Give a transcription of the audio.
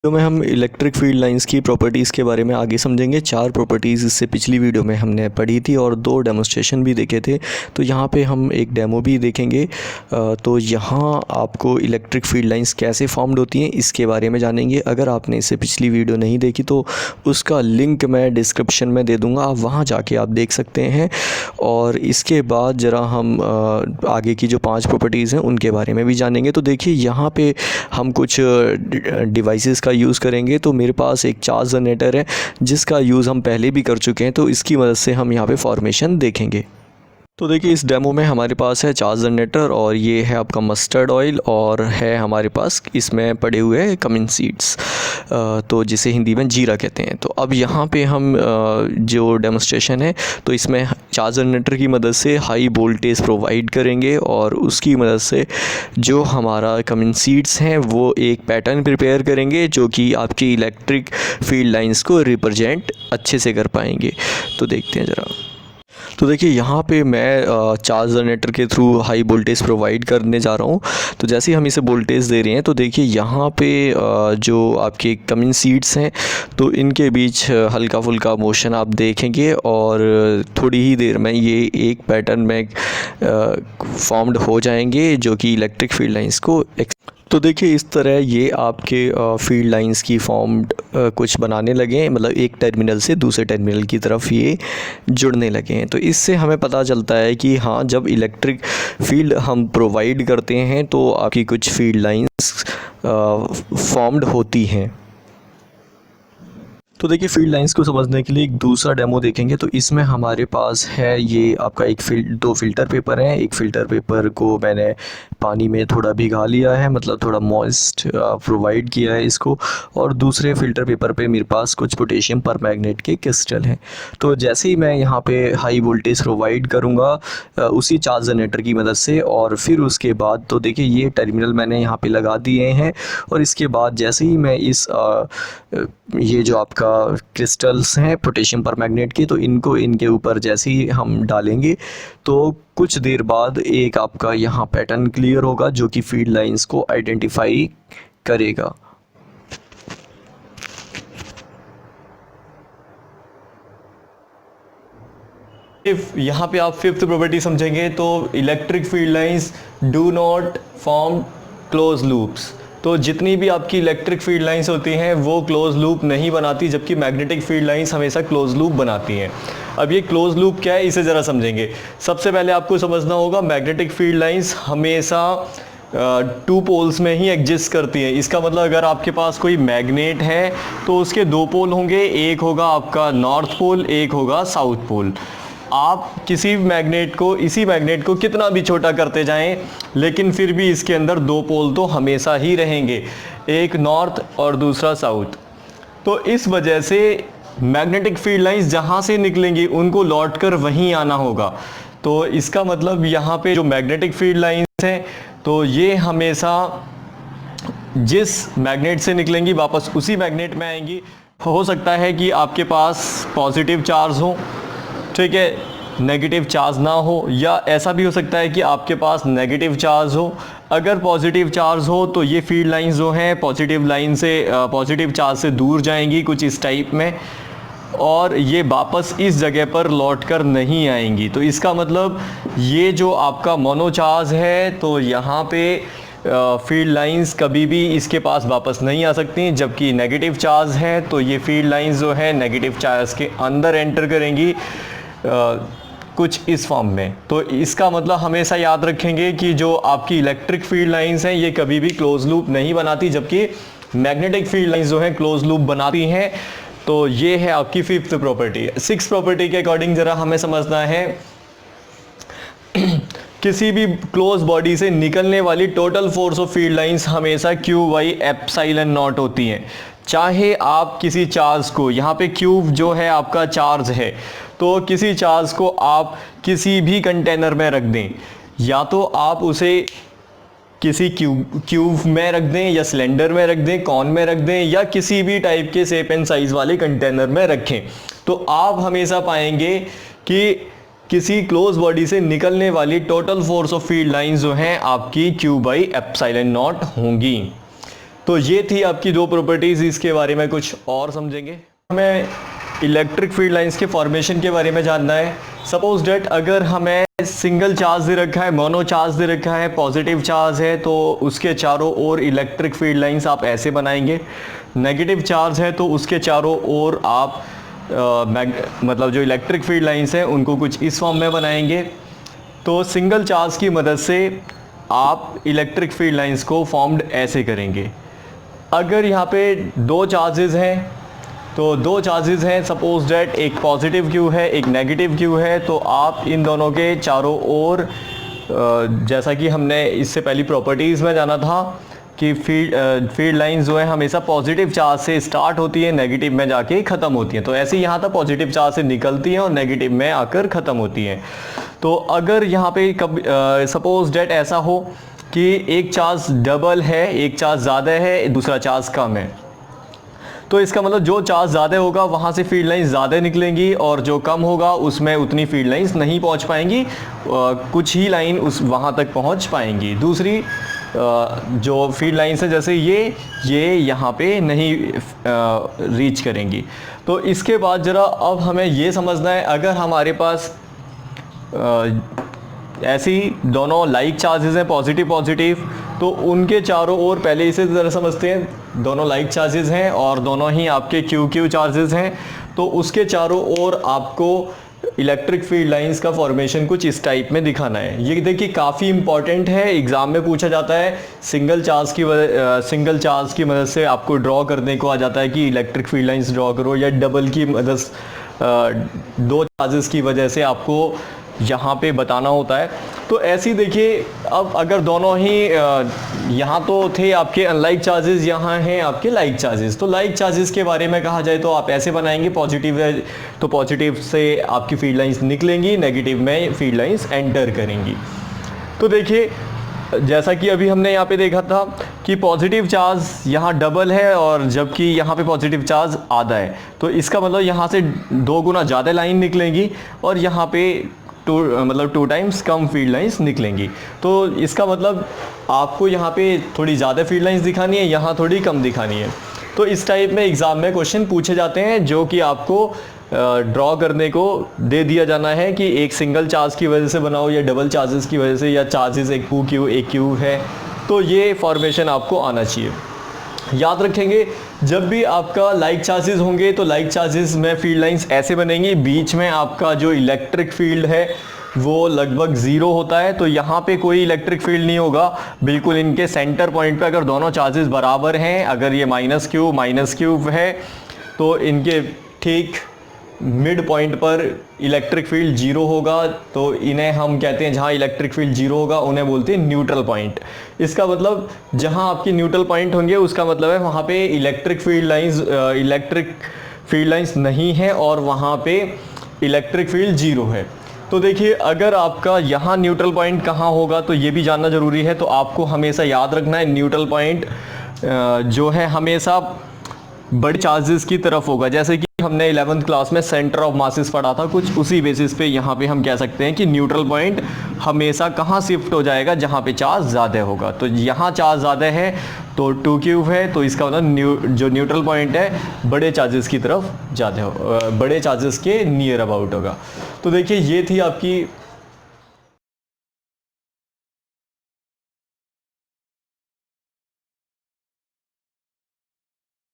Video में हम electric field lines की प्रॉपर्टीज़ के बारे में आगे समझेंगे। 4 प्रॉपर्टीज़ इससे पिछली वीडियो में हमने पढ़ी थी और 2 डेमोस्ट्रेशन भी देखे थे। तो यहाँ पे हम एक डेमो भी देखेंगे। तो यहाँ आपको इलेक्ट्रिक फील्ड लाइंस कैसे फॉर्म्ड होती हैं इसके बारे में जानेंगे। अगर आपने इससे पिछली वीडियो नहीं देखी तो उसका लिंक मैं डिस्क्रिप्शन में दे दूँगा, आप वहाँ जाके आप देख सकते हैं। और इसके बाद ज़रा हम आगे की जो 5 प्रॉपर्टीज़ हैं उनके बारे में भी जानेंगे। तो देखिए यहाँ पे हम कुछ डिवाइसेस का यूज़ करेंगे। तो मेरे पास एक चार्ज जनरेटर है जिसका यूज़ हम पहले भी कर चुके हैं, तो इसकी मदद से हम यहाँ पे फॉर्मेशन देखेंगे। तो देखिए इस डेमो में हमारे पास है चार्ज जनरेटर और ये है आपका मस्टर्ड ऑयल और है हमारे पास इसमें पड़े हुए कमिन सीड्स, तो जिसे हिंदी में जीरा कहते हैं। तो अब यहाँ पे हम जो डेमोस्ट्रेशन है तो इसमें चार्ज जनरेटर की मदद से हाई वोल्टेज प्रोवाइड करेंगे और उसकी मदद से जो हमारा कमिन सीड्स हैं वो एक पैटर्न प्रिपेयर करेंगे जो कि आपकी इलेक्ट्रिक फील्ड लाइंस को रिप्रेजेंट अच्छे से कर पाएंगे। तो देखते हैं ज़रा। तो देखिए यहाँ पे मैं चार्ज जनरेटर के थ्रू हाई वोल्टेज प्रोवाइड करने जा रहा हूँ। तो जैसे ही हम इसे वोल्टेज दे रहे हैं तो देखिए यहाँ पे जो आपके कमिंग सीड्स हैं तो इनके बीच हल्का फुल्का मोशन आप देखेंगे और थोड़ी ही देर में ये एक पैटर्न में फॉर्म्ड हो जाएंगे जो कि इलेक्ट्रिक फील्ड लाइंस को तो देखिए इस तरह ये आपके फील्ड लाइंस की फॉर्म्ड कुछ बनाने लगे हैं, मतलब एक टर्मिनल से दूसरे टर्मिनल की तरफ ये जुड़ने लगे हैं। तो इससे हमें पता चलता है कि हाँ, जब इलेक्ट्रिक फील्ड हम प्रोवाइड करते हैं तो आपकी कुछ फील्ड लाइंस फॉर्म्ड होती हैं। तो देखिए फील्ड लाइंस को समझने के लिए एक दूसरा डेमो देखेंगे। तो इसमें हमारे पास है ये आपका दो फ़िल्टर पेपर हैं। एक फ़िल्टर पेपर को मैंने पानी में थोड़ा भिगा लिया है, मतलब थोड़ा मॉइस्ट प्रोवाइड किया है इसको, और दूसरे फ़िल्टर पेपर पे मेरे पास कुछ पोटेशियम परमैंगनेट के क्रिस्टल हैं। तो जैसे ही मैं यहाँ पे हाई वोल्टेज प्रोवाइड करूँगा उसी चार्ज जनरेटर की मदद से, और फिर उसके बाद तो देखिए ये टर्मिनल मैंने यहाँ पे लगा दिए हैं, और इसके बाद जैसे ही मैं इस ये जो आपका क्रिस्टल्स हैं पोटेशियम परमैंगनेट के, तो इनको इनके ऊपर जैसे ही हम डालेंगे तो कुछ देर बाद एक आपका यहाँ पैटर्न क्लियर होगा जो कि फील्ड लाइंस को आइडेंटिफाई करेगा। यहाँ पे आप फिफ्थ प्रॉपर्टी समझेंगे तो electric field lines do not form close loops. तो जितनी भी आपकी इलेक्ट्रिक फील्ड लाइंस होती हैं वो क्लोज लूप नहीं बनाती, जबकि मैग्नेटिक फील्ड लाइंस हमेशा क्लोज लूप बनाती हैं। अब ये क्लोज लूप क्या है इसे ज़रा समझेंगे। सबसे पहले आपको समझना होगा मैग्नेटिक फील्ड लाइंस हमेशा 2 पोल्स में ही एग्जिस्ट करती हैं। इसका मतलब अगर आपके पास कोई मैग्नेट है तो उसके 2 पोल होंगे, एक होगा आपका नॉर्थ पोल, एक होगा साउथ पोल। आप किसी इसी मैग्नेट को कितना भी छोटा करते जाएं लेकिन फिर भी इसके अंदर 2 पोल तो हमेशा ही रहेंगे, एक नॉर्थ और दूसरा साउथ। तो इस वजह से मैग्नेटिक फील्ड लाइंस जहां से निकलेंगी उनको लौट कर वहीं आना होगा। तो इसका मतलब यहाँ पे जो मैग्नेटिक फील्ड लाइंस हैं तो ये हमेशा जिस मैग्नेट से निकलेंगी वापस उसी मैग्नेट में आएंगी। हो सकता है कि आपके पास पॉजिटिव चार्ज हो, ठीक है, नेगेटिव चार्ज ना हो, या ऐसा भी हो सकता है कि आपके पास नेगेटिव चार्ज हो। अगर पॉजिटिव चार्ज हो तो ये फील्ड लाइंस जो हैं पॉजिटिव चार्ज से दूर जाएंगी कुछ इस टाइप में, और ये वापस इस जगह पर लौट कर नहीं आएंगी। तो इसका मतलब ये जो आपका मोनोचार्ज है तो यहाँ पे फील्ड लाइंस कभी भी इसके पास वापस नहीं आ सकती, जबकि नेगेटिव चार्ज है तो ये फील्ड लाइंस जो है नेगेटिव चार्ज के अंदर एंटर करेंगी कुछ इस फॉर्म में। तो इसका मतलब हमेशा याद रखेंगे कि जो आपकी इलेक्ट्रिक फील्ड लाइंस हैं ये कभी भी क्लोज लूप नहीं बनाती, जबकि मैग्नेटिक फील्ड लाइंस जो हैं क्लोज लूप बनाती हैं। तो ये है आपकी फिफ्थ प्रॉपर्टी। सिक्स प्रॉपर्टी के अकॉर्डिंग जरा हमें समझना है किसी भी क्लोज बॉडी से निकलने वाली total force of field lines हमेशा Q/ε0 होती हैं। चाहे आप किसी चार्ज को, यहाँ पे Q जो है आपका चार्ज है, तो किसी चार्ज को आप किसी भी कंटेनर में रख दें, या तो आप उसे किसी क्यूब में रख दें या सिलेंडर में रख दें, कॉन में रख दें, या किसी भी टाइप के शेप एंड साइज वाले कंटेनर में रखें, तो आप हमेशा पाएंगे कि किसी क्लोज बॉडी से निकलने वाली total force of field lines जो हैं आपकी Q/ε0 होंगी। तो ये थी आपकी दो प्रॉपर्टीज़, इसके बारे में कुछ और समझेंगे। हमें इलेक्ट्रिक फील्ड लाइंस के फॉर्मेशन के बारे में जानना है। सपोज डेट अगर हमें सिंगल चार्ज दे रखा है, मोनो चार्ज दे रखा है, पॉजिटिव चार्ज है, तो उसके चारों ओर इलेक्ट्रिक फील्ड लाइंस आप ऐसे बनाएंगे। नेगेटिव चार्ज है तो उसके चारों ओर आप मतलब जो इलेक्ट्रिक फील्ड लाइंस हैं उनको कुछ इस फॉर्म में बनाएंगे। तो सिंगल चार्ज की मदद से आप इलेक्ट्रिक फील्ड लाइंस को फॉर्म्ड ऐसे करेंगे। अगर यहाँ पे दो चार्जेस हैं, तो दो चार्जेस हैं, सपोज डेट एक पॉजिटिव क्यू है, एक नेगेटिव क्यू है, तो आप इन दोनों के चारों ओर जैसा कि हमने इससे पहली प्रॉपर्टीज़ में जाना था कि फील्ड लाइंस जो है हमेशा पॉजिटिव चार्ज से स्टार्ट होती है, नेगेटिव में जाके ख़त्म होती हैं। तो ऐसे यहाँ तक पॉजिटिव चार्ज से निकलती हैं और नेगेटिव में आकर ख़त्म होती हैं। तो अगर यहाँ पे कब सपोज डेट ऐसा हो कि एक चार्ज डबल है, एक चार्ज ज़्यादा है, दूसरा चार्ज कम है, तो इसका मतलब जो चार्ज ज़्यादा होगा वहाँ से फील्ड लाइंस ज़्यादा निकलेंगी और जो कम होगा उसमें उतनी फील्ड लाइंस नहीं पहुँच पाएंगी, कुछ ही लाइन उस वहाँ तक पहुँच पाएंगी। दूसरी जो फील्ड लाइंस है जैसे ये यहाँ पे नहीं रीच करेंगी। तो इसके बाद ज़रा अब हमें ये समझना है, अगर हमारे पास ऐसी दोनों लाइक चार्जेस हैं, पॉजिटिव पॉजिटिव, तो उनके चारों ओर पहले इसे ज़रा समझते हैं। दोनों लाइक चार्जेस हैं और दोनों ही आपके क्यू क्यू चार्जेस हैं, तो उसके चारों ओर आपको इलेक्ट्रिक फील्ड लाइंस का फॉर्मेशन कुछ इस टाइप में दिखाना है। ये देखिए काफ़ी इंपॉर्टेंट है, एग्जाम में पूछा जाता है। सिंगल चार्ज की मदद से आपको ड्रॉ करने को आ जाता है कि इलेक्ट्रिक फील्ड लाइंस ड्रॉ करो, या डबल की मदद दो चार्जेस की वजह से आपको यहाँ पे बताना होता है। तो ऐसी देखिए, अब अगर दोनों ही यहाँ तो थे आपके अनलाइक चार्जेस, यहाँ हैं आपके लाइक चार्जेस। तो लाइक चार्जेस के बारे में कहा जाए तो आप ऐसे बनाएंगे, पॉजिटिव है तो पॉजिटिव से आपकी फील्ड लाइंस निकलेंगी, नेगेटिव में फील्ड लाइंस एंटर करेंगी। तो देखिए जैसा कि अभी हमने यहाँ पे देखा था कि पॉजिटिव चार्ज यहाँ डबल है और जबकि यहाँ पे पॉजिटिव चार्ज आधा है, तो इसका मतलब यहाँ से 2 गुना ज़्यादा लाइन निकलेंगी और यहाँ पे टू टाइम्स कम फील्ड लाइंस निकलेंगी। तो इसका मतलब आपको यहाँ पे थोड़ी ज़्यादा फील्ड लाइंस दिखानी है, यहाँ थोड़ी कम दिखानी है। तो इस टाइप में एग्ज़ाम में क्वेश्चन पूछे जाते हैं, जो कि आपको ड्रॉ करने को दे दिया जाना है कि एक सिंगल चार्ज की वजह से बनाओ या डबल चार्जेस की वजह से, या चार्जेस एक क्यू है। तो ये फॉर्मेशन आपको आना चाहिए। याद रखेंगे, जब भी आपका लाइक चार्जेस होंगे तो लाइक चार्जेस में फील्ड लाइंस ऐसे बनेंगी, बीच में आपका जो इलेक्ट्रिक फील्ड है वो लगभग 0 होता है, तो यहाँ पे कोई इलेक्ट्रिक फील्ड नहीं होगा। बिल्कुल इनके सेंटर पॉइंट पे अगर दोनों चार्जेस बराबर हैं, अगर ये माइनस क्यू है, तो इनके ठीक मिड पॉइंट पर इलेक्ट्रिक फील्ड 0 होगा। तो इन्हें हम कहते हैं, जहाँ इलेक्ट्रिक फील्ड 0 होगा उन्हें बोलते हैं न्यूट्रल पॉइंट। इसका मतलब जहाँ आपकी न्यूट्रल पॉइंट होंगे उसका मतलब है वहाँ पे इलेक्ट्रिक फील्ड लाइंस नहीं है और वहाँ पे इलेक्ट्रिक फील्ड 0 है। तो देखिए, अगर आपका यहाँ न्यूट्रल पॉइंट कहाँ होगा तो ये भी जानना ज़रूरी है। तो आपको हमेशा याद रखना है, न्यूट्रल पॉइंट जो है हमेशा बड़े चार्जेस की तरफ होगा। जैसे कि हमने 11th क्लास में सेंटर ऑफ मासेस पढ़ा था, कुछ उसी बेसिस पे यहाँ पे हम कह सकते हैं कि न्यूट्रल पॉइंट हमेशा कहाँ शिफ्ट हो जाएगा, जहाँ पे चार्ज ज़्यादा होगा। तो यहाँ चार्ज ज़्यादा है तो 2Q है, तो इसका मतलब जो न्यूट्रल पॉइंट है बड़े चार्जेस की तरफ ज़्यादा बड़े चार्जेस के नियर अबाउट होगा। तो देखिए, ये थी आपकी